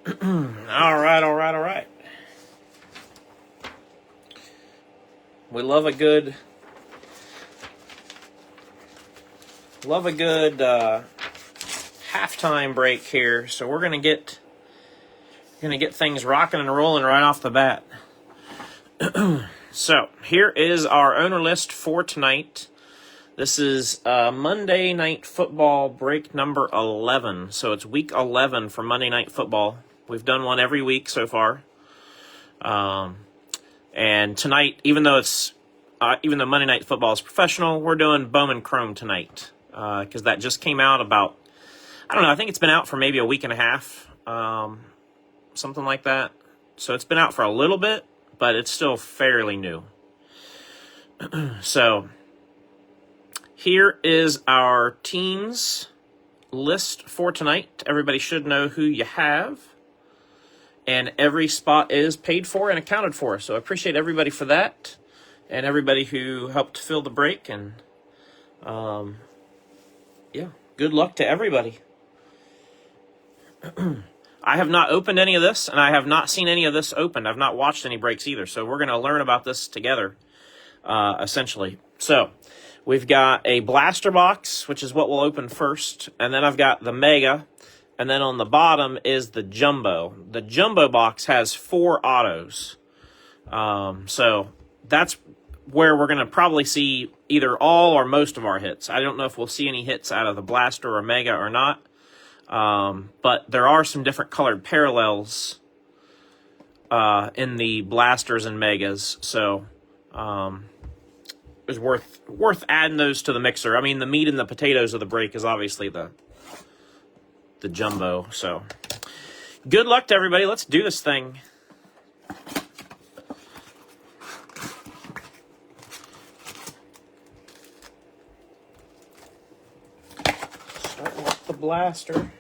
All right. We love a good halftime break here, so we're gonna get things rocking and rolling right off the bat. So here is our owner list for tonight. This is Monday Night Football break number 11. So it's week 11 for Monday Night Football. We've done one every week so far. And tonight, even though Monday Night Football is professional, we're doing Bowman Chrome tonight. Because that just came out about, I think it's been out for maybe a week and a half. Something like that. So it's been out for a little bit, but it's still fairly new. So here is our teams list for tonight. Everybody should know who you have. And every spot is paid for and accounted for. So I appreciate everybody for that. And everybody who helped fill the break. And good luck to everybody. I have not opened any of this, and I have not seen any of this opened. I've not watched any breaks either. So we're going to learn about this together, essentially. So we've got a blaster box, which is what we'll open first. And then I've got the mega. And then on the bottom is the jumbo. The jumbo box has 4 autos. So that's where we're going to probably see either all or most of our hits. I don't know if we'll see any hits out of the blaster or mega or not. But there are some different colored parallels in the blasters and megas. So it's worth adding those to the mixer. I mean, the meat and the potatoes of the break is obviously the jumbo. So good luck to everybody. Let's do this thing. Starting with the blaster.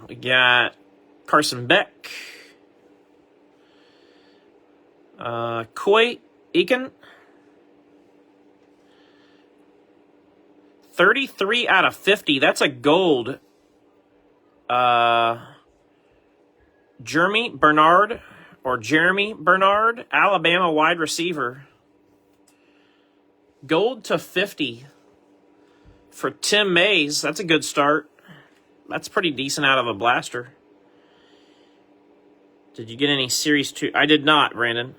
We got Carson Beck, Coy Eakin, 33 out of 50. That's a gold. Jeremy Bernard, Alabama wide receiver. Gold to 50 for Tim Mays. That's a good start. That's pretty decent out of a blaster. Did you get any Series 2? I did not, Brandon.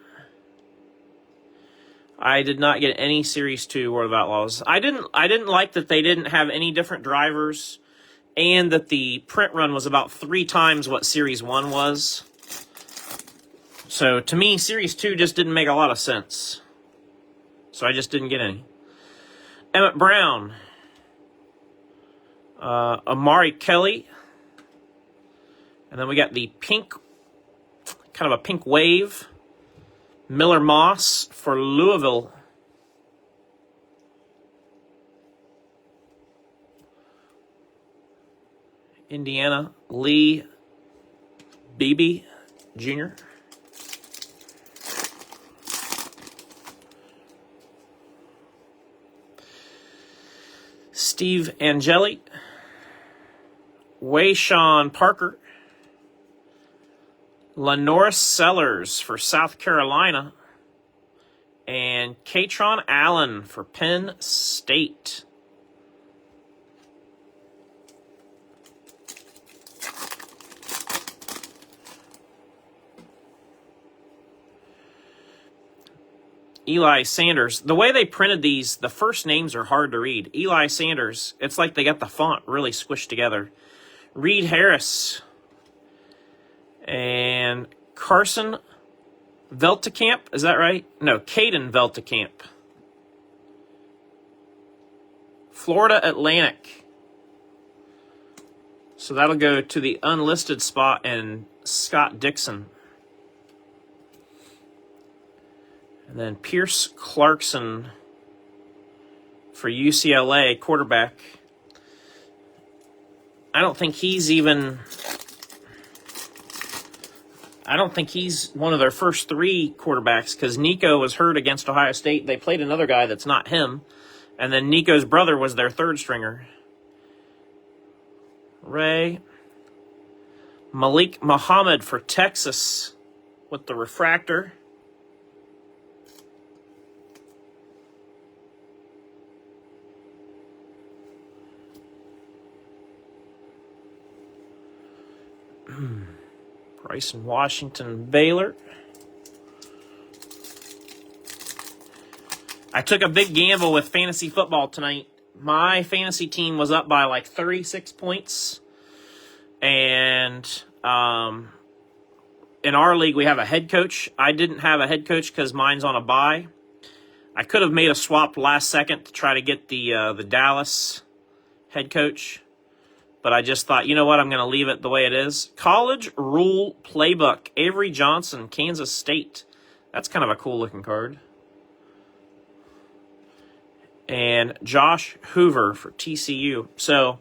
I did not get any Series 2 World of Outlaws. I didn't like that they didn't have any different drivers and that the print run was about 3 times what Series 1 was. So to me, Series 2 just didn't make a lot of sense. So I just didn't get any. Emmett Brown. Amari Kelly. And then we got the pink, kind of a pink wave. Miller Moss for Louisville. Indiana, Lee Beebe Jr. Steve Angeli. Wayshawn Parker. Lenoris Sellers for South Carolina. And Katron Allen for Penn State. Eli Sanders. The way they printed these, the first names are hard to read. Eli Sanders, it's like they got the font really squished together. Reed Harris. And Carson Veltekamp, is that right? No, Caden Veltekamp. Florida Atlantic. So that'll go to the unlisted spot and Scott Dixon. And then Pierce Clarkson for UCLA, quarterback. I don't think he's one of their first 3 quarterbacks because Nico was hurt against Ohio State. They played another guy that's not him, And then Nico's brother was their third stringer. Ray. Malik Muhammad for Texas with the refractor. Bryson Washington, Baylor. I took a big gamble with fantasy football tonight. My fantasy team was up by like 36 points. And in our league, we have a head coach. I didn't have a head coach because mine's on a bye. I could have made a swap last second to try to get the Dallas head coach. But I just thought, you know what, I'm going to leave it the way it is. College Rule Playbook. Avery Johnson, Kansas State. That's kind of a cool-looking card. And Josh Hoover for TCU. So,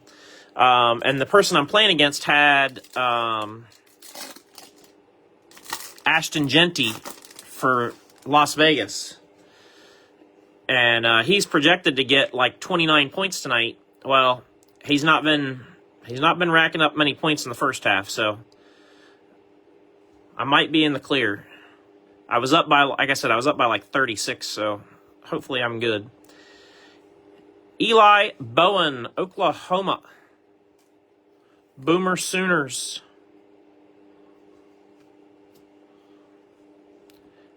and the person I'm playing against had Ashton Genty for Las Vegas. And he's projected to get like 29 points tonight. Well, he's not been racking up many points in the first half, so I might be in the clear. I was up by, like I said, I was up by like 36, so hopefully I'm good. Eli Bowen, Oklahoma. Boomer Sooners.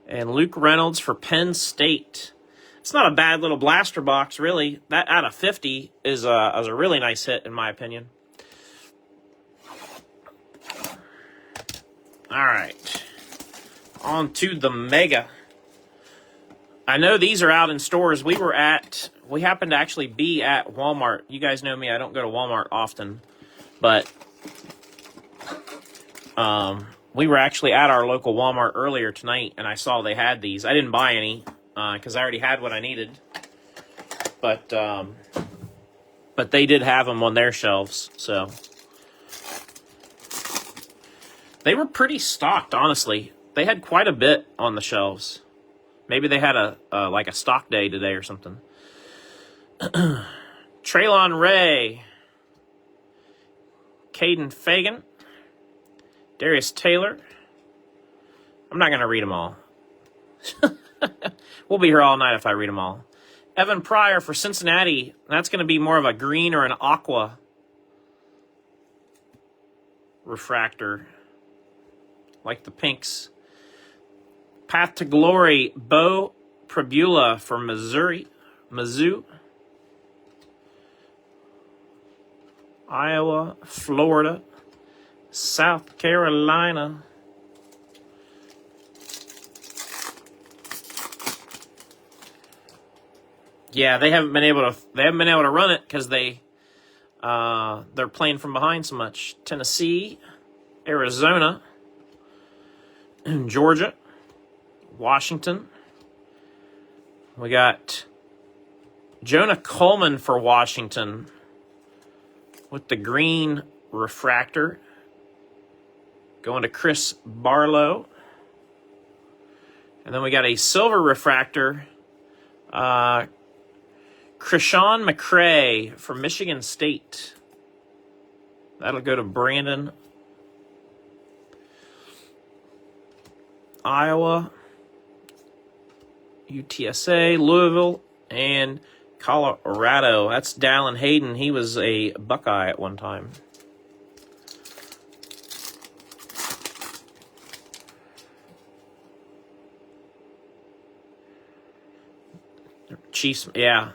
And Luke Reynolds for Penn State. It's not a bad little blaster box, really. That out of 50 is a really nice hit, in my opinion. All right. On to the Mega. I know these are out in stores. We happened to actually be at Walmart. You guys know me, I don't go to Walmart often. But we were actually at our local Walmart earlier tonight, and I saw they had these. I didn't buy any because I already had what I needed. But they did have them on their shelves, so they were pretty stocked, honestly. They had quite a bit on the shelves. Maybe they had a stock day today or something. Traylon Ray, Caden Fagan, Darius Taylor. I'm not going to read them all. We'll be here all night if I read them all. Evan Pryor for Cincinnati. That's going to be more of a green or an aqua refractor, like the pinks. Path to Glory, Bo Prabula for Mizzou. Iowa, Florida, South Carolina. Yeah, they haven't been able to run it because they're playing from behind so much. Tennessee, Arizona, Georgia, Washington. We got Jonah Coleman for Washington with the green refractor. Going to Chris Barlow. And then we got a silver refractor. Krishawn McCray from Michigan State. That'll go to Brandon. Iowa, UTSA, Louisville, and Colorado. That's Dallin Hayden. He was a Buckeye at one time. Chiefs, yeah.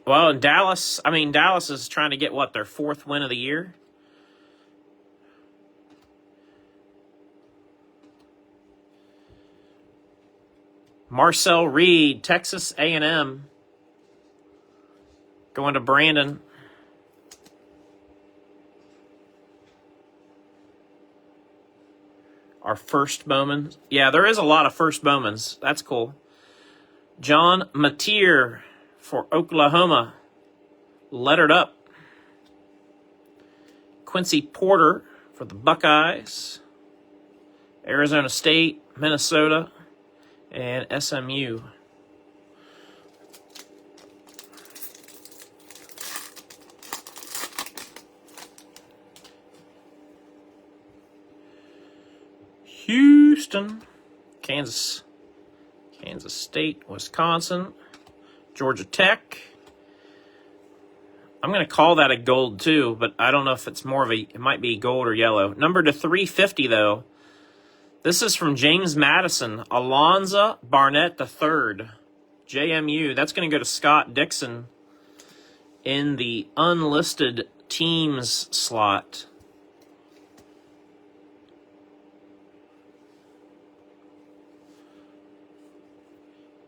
Well, in Dallas, Dallas is trying to get, their fourth win of the year? Marcel Reed, Texas A&M. Going to Brandon. Our first Bowman. Yeah, there is a lot of first Bowmans. That's cool. John Mateer for Oklahoma. Lettered up. Quincy Porter for the Buckeyes. Arizona State, Minnesota, and SMU. Houston, Kansas State, Wisconsin, Georgia Tech. I'm going to call that a gold too, but I don't know if it's more of a, it might be gold or yellow. Number to 350 though. This is from James Madison, Alonza Barnett III, JMU. That's going to go to Scott Dixon in the unlisted teams slot.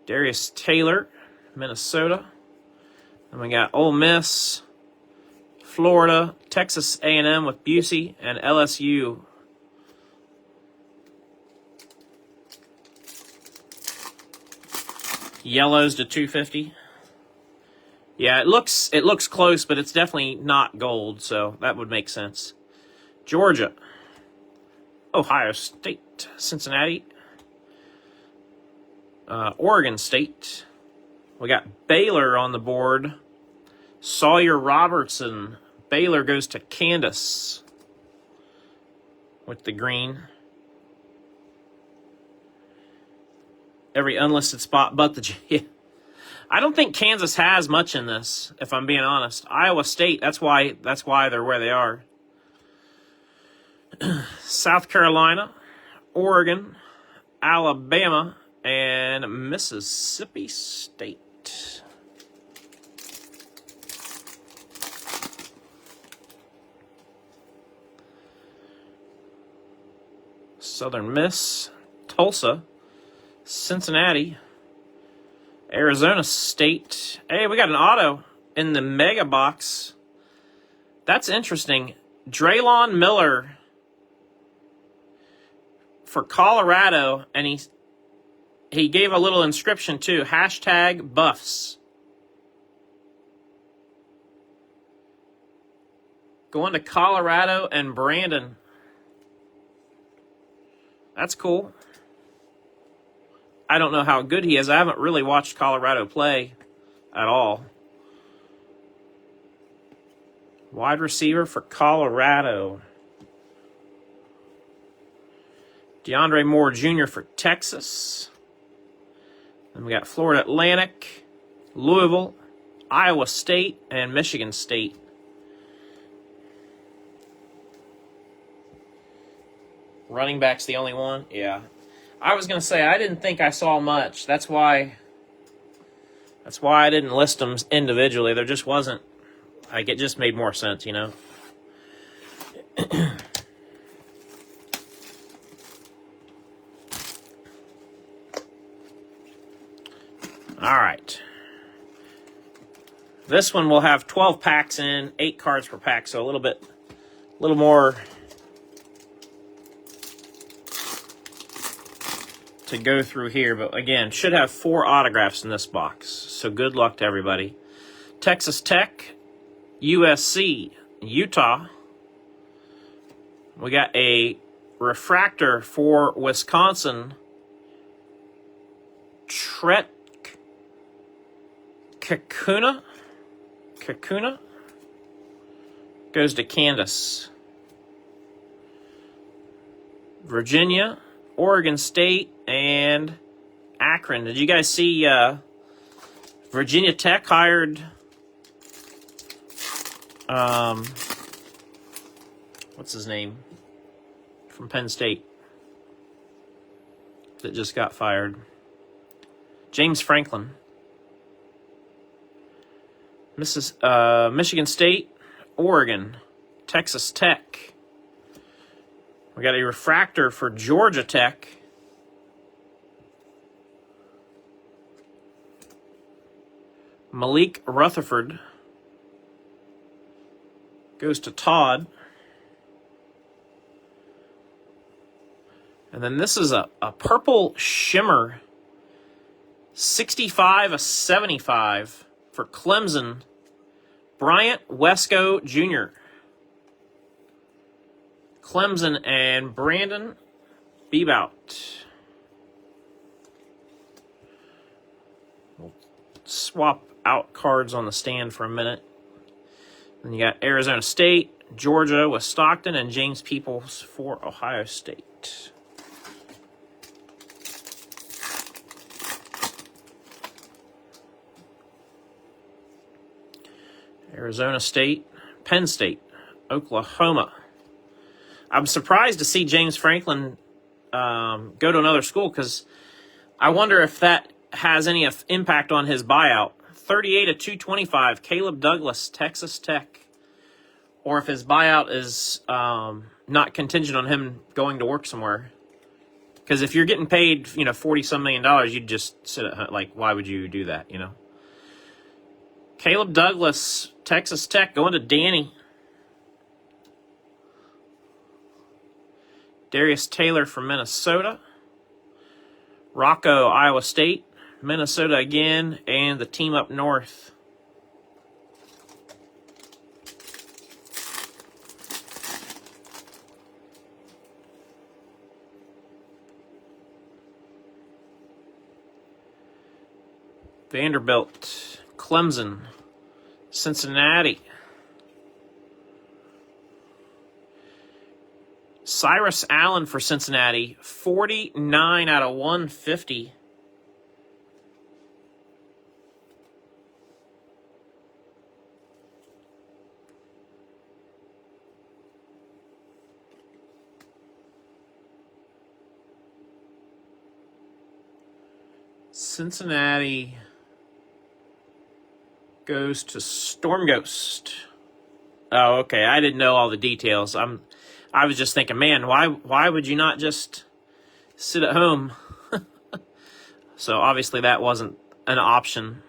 Darius Taylor, Minnesota. And we got Ole Miss, Florida, Texas A&M with Busey, and LSU. Yellows to 250. Yeah, it looks close, but it's definitely not gold, so that would make sense. Georgia, Ohio State, Cincinnati, Oregon State. We got Baylor on the board. Sawyer Robertson. Baylor goes to Candace with the green. Every unlisted spot but the G. I don't think Kansas has much in this, if I'm being honest. Iowa State, that's why they're where they are. South Carolina, Oregon, Alabama, and Mississippi State. Southern Miss, Tulsa, Cincinnati, Arizona State. Hey, we got an auto in the mega box. That's interesting. Draylon Miller for Colorado, and he gave a little inscription too. Hashtag Buffs. Going to Colorado and Brandon. That's cool. I don't know how good he is. I haven't really watched Colorado play at all. Wide receiver for Colorado. DeAndre Moore Jr. for Texas. Then we got Florida Atlantic, Louisville, Iowa State, and Michigan State. Running back's the only one? Yeah. I was going to say, I didn't think I saw much. That's why I didn't list them individually. There just wasn't. Like, it just made more sense, you know? All right. This one will have 12 packs in, 8 cards per pack, so a little more to go through here, but again, should have 4 autographs in this box. So good luck to everybody. Texas Tech, USC, Utah. We got a refractor for Wisconsin. Tret Kakuna goes to Candace. Virginia, Oregon State, and Akron. Did you guys see Virginia Tech hired what's his name from Penn State that just got fired? James Franklin. Michigan State, Oregon, Texas Tech. We got a refractor for Georgia Tech. Malik Rutherford goes to Todd. And then this is a purple shimmer, 65/75 for Clemson, Bryant Wesco Jr. Clemson and Brandon Bebout. We'll swap out cards on the stand for a minute. Then you got Arizona State, Georgia with Stockton, and James Peoples for Ohio State. Arizona State, Penn State, Oklahoma. I'm surprised to see James Franklin go to another school, because I wonder if that has any impact on his buyout. 38 of 225, Caleb Douglas, Texas Tech. Or if his buyout is not contingent on him going to work somewhere. Because if you're getting paid, $40-some million, you'd just sit at home. Like, why would you do that, Caleb Douglas, Texas Tech, going to Danny. Darius Taylor from Minnesota. Rocco, Iowa State. Minnesota again, and the team up north. Vanderbilt, Clemson, Cincinnati. Cyrus Allen for Cincinnati, 49 out of 150. Cincinnati goes to Storm Ghost. Oh, okay. I didn't know all the details. I was just thinking, man, why would you not just sit at home? So obviously that wasn't an option.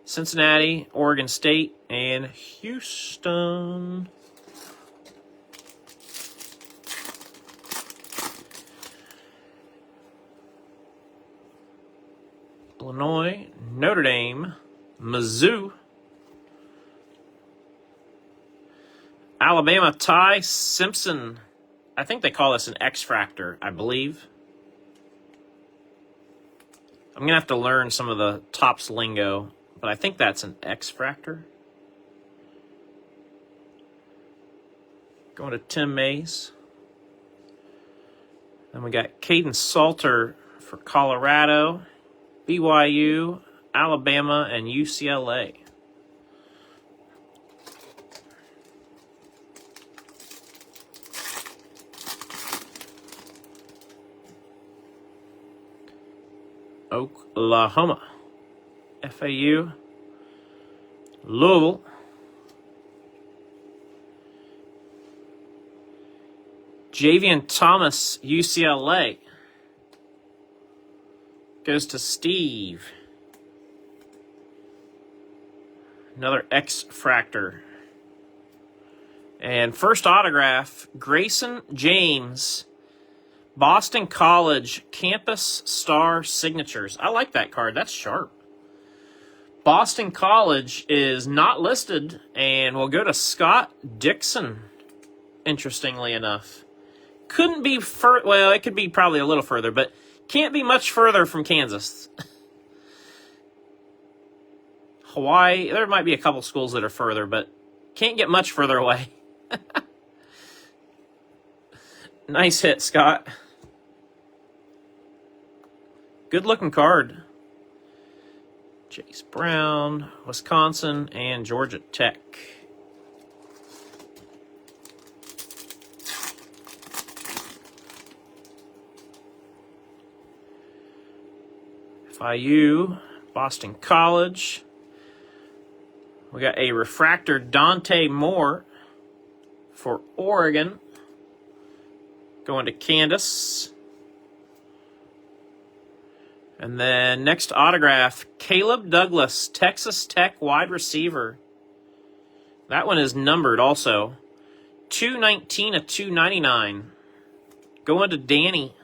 Cincinnati, Oregon State, and Houston. Illinois, Notre Dame, Mizzou, Alabama, Ty Simpson. I think they call this an X-Fractor, I believe. I'm going to have to learn some of the Topps lingo, but I think that's an X-Fractor. Going to Tim Mays. Then we got Caden Salter for Colorado, BYU, Alabama, and UCLA. Oklahoma, FAU, Louisville, Javian Thomas, UCLA. Goes to Steve. Another X-Fractor. And first autograph, Grayson James, Boston College Campus Star Signatures. I like that card. That's sharp. Boston College is not listed, and will go to Scott Dixon, interestingly enough. Couldn't be well, it could be probably a little further, but can't be much further from Kansas. Hawaii, there might be a couple schools that are further, but can't get much further away. Nice hit, Scott. Good looking card. Chase Brown, Wisconsin, and Georgia Tech. FIU, Boston College. We got a refractor, Dante Moore for Oregon. Going to Candace. And then next autograph, Caleb Douglas, Texas Tech wide receiver. That one is numbered also. 219 of 299. Going to Danny.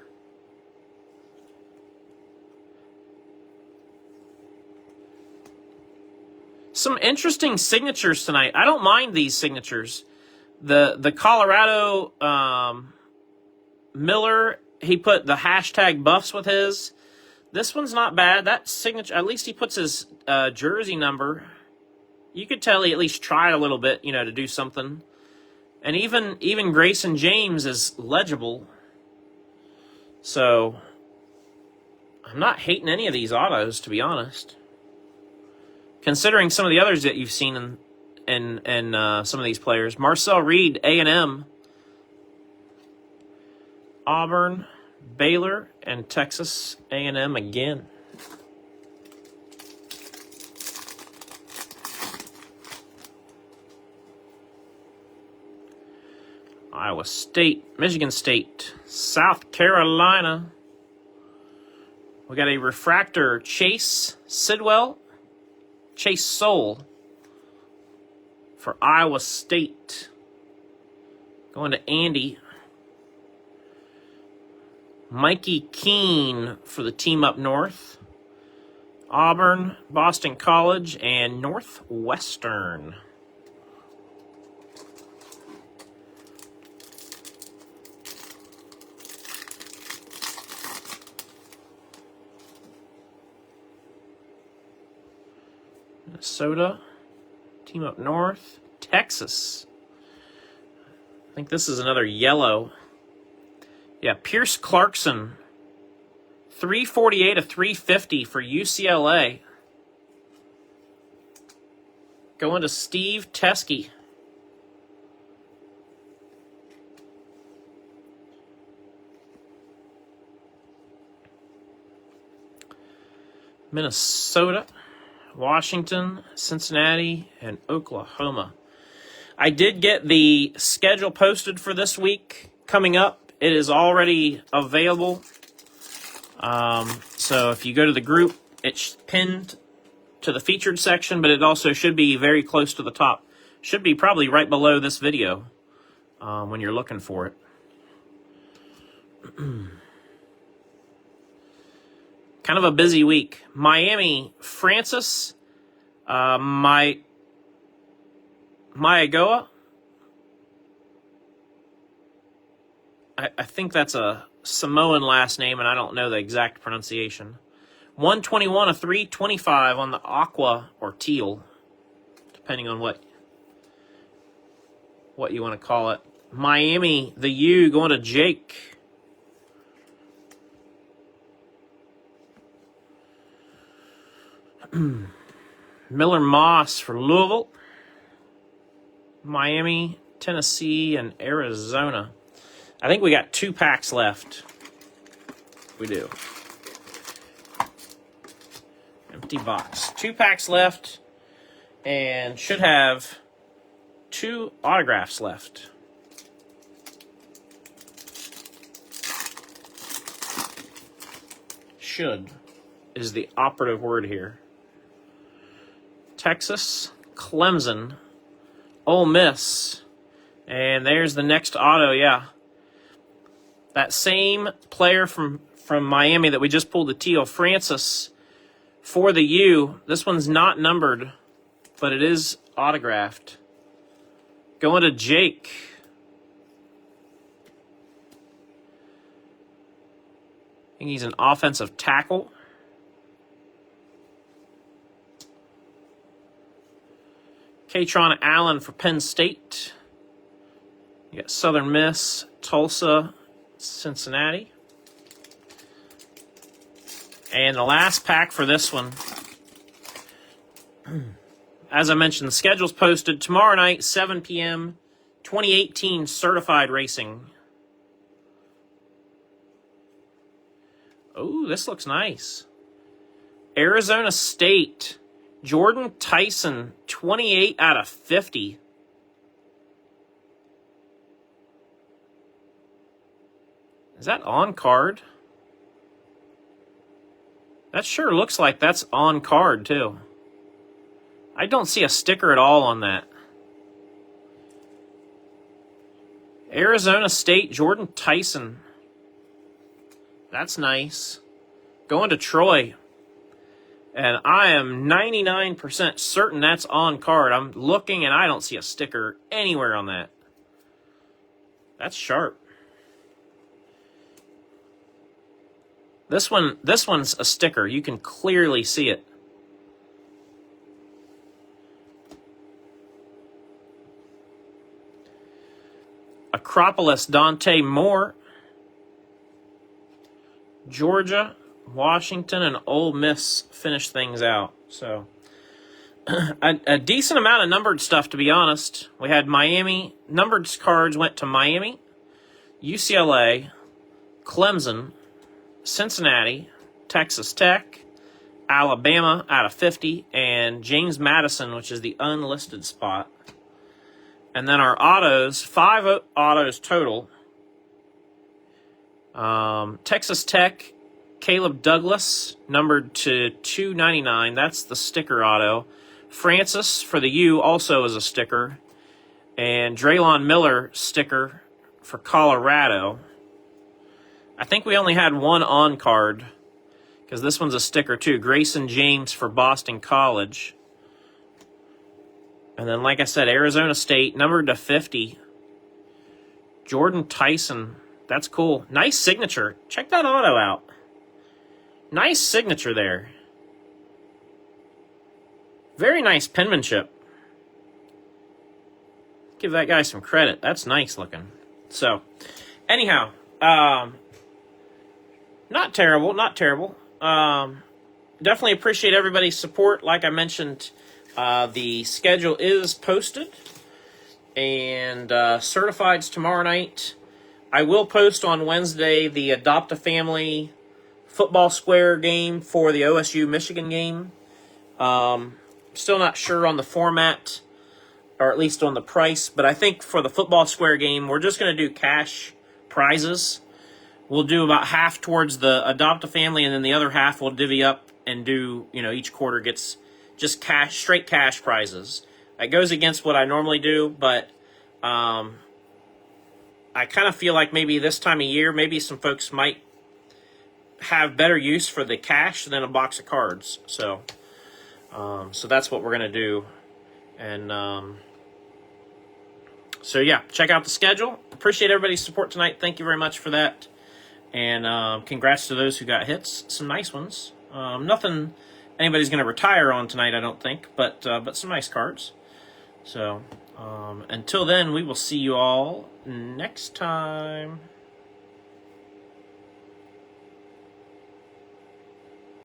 Some interesting signatures tonight. I don't mind these signatures. The Colorado Miller, he put the hashtag buffs with his. This one's not bad. That signature, at least he puts his jersey number. You could tell he at least tried a little bit, to do something. And even Grayson James is legible. So I'm not hating any of these autos, to be honest. Considering some of the others that you've seen in some of these players. Marcel Reed, A&M, Auburn, Baylor, and Texas A&M again. Iowa State, Michigan State, South Carolina. We got a refractor, Chase Soul for Iowa State. Going to Andy. Mikey Keene for the team up north. Auburn, Boston College, and Northwestern. Minnesota, team up north. Texas. I think this is another yellow. Yeah, Pierce Clarkson. 348 of 350 for UCLA. Going to Steve Teske. Minnesota, Washington, Cincinnati, and Oklahoma. I did get the schedule posted for this week coming up. It is already available. So if you go to the group, it's pinned to the featured section, but it also should be very close to the top. Should be probably right below this video when you're looking for it. Kind of a busy week. Miami, Francis, Mayagoa. I think that's a Samoan last name, and I don't know the exact pronunciation. 121 of 325 on the aqua or teal, depending on what you want to call it. Miami, the U, going to Jake. Miller Moss for Louisville. Miami, Tennessee, and Arizona. I think we got 2 packs left. We do. Empty box. 2 packs left, and should have 2 autographs left. Should is the operative word here. Texas, Clemson, Ole Miss, and there's the next auto, yeah. That same player from Miami that we just pulled the teal, Francis, for the U. This one's not numbered, but it is autographed. Going to Jake. I think he's an offensive tackle. Katron Allen for Penn State. You got Southern Miss, Tulsa, Cincinnati. And the last pack for this one. As I mentioned, the schedule's posted tomorrow night, 7 p.m., 2018 Certified Racing. Oh, this looks nice. Arizona State, Jordan Tyson, 28 out of 50. Is that on card? That sure looks like that's on card, too. I don't see a sticker at all on that. Arizona State, Jordan Tyson. That's nice. Going to Troy. And I am 99% certain that's on card. I'm looking and I don't see a sticker anywhere on that. That's sharp. This one's a sticker. You can clearly see it. Acropolis, Dante Moore. Georgia, Washington, and Ole Miss finish things out. So a decent amount of numbered stuff, to be honest. We had Miami. Numbered cards went to Miami, UCLA, Clemson, Cincinnati, Texas Tech, Alabama out of 50, and James Madison, which is the unlisted spot. And then our autos, 5 autos total. Texas Tech, Caleb Douglas, numbered to 299. That's the sticker auto. Francis for the U also is a sticker. And Draylon Miller sticker for Colorado. I think we only had one on card, because this one's a sticker too. Grayson James for Boston College. And then, like I said, Arizona State, numbered to 50. Jordan Tyson. That's cool. Nice signature. Check that auto out. Nice signature there. Very nice penmanship. Give that guy some credit. That's nice looking. So, anyhow, not terrible, not terrible. Definitely appreciate everybody's support. Like I mentioned, the schedule is posted, and certified's tomorrow night. I will post on Wednesday the Adopt a Family football square game for the OSU-Michigan game. Still not sure on the format, or at least on the price, but I think for the football square game, we're just going to do cash prizes. We'll do about half towards the Adopt a Family, and then the other half we'll divvy up and do, each quarter gets just cash, straight cash prizes. That goes against what I normally do, but I kind of feel like maybe this time of year, maybe some folks might have better use for the cash than a box of cards. So that's what we're going to do. And so, yeah, check out the schedule. Appreciate everybody's support tonight. Thank you very much for that. And congrats to those who got hits. Some nice ones. Nothing anybody's going to retire on tonight, I don't think, but some nice cards. So until then, we will see you all next time.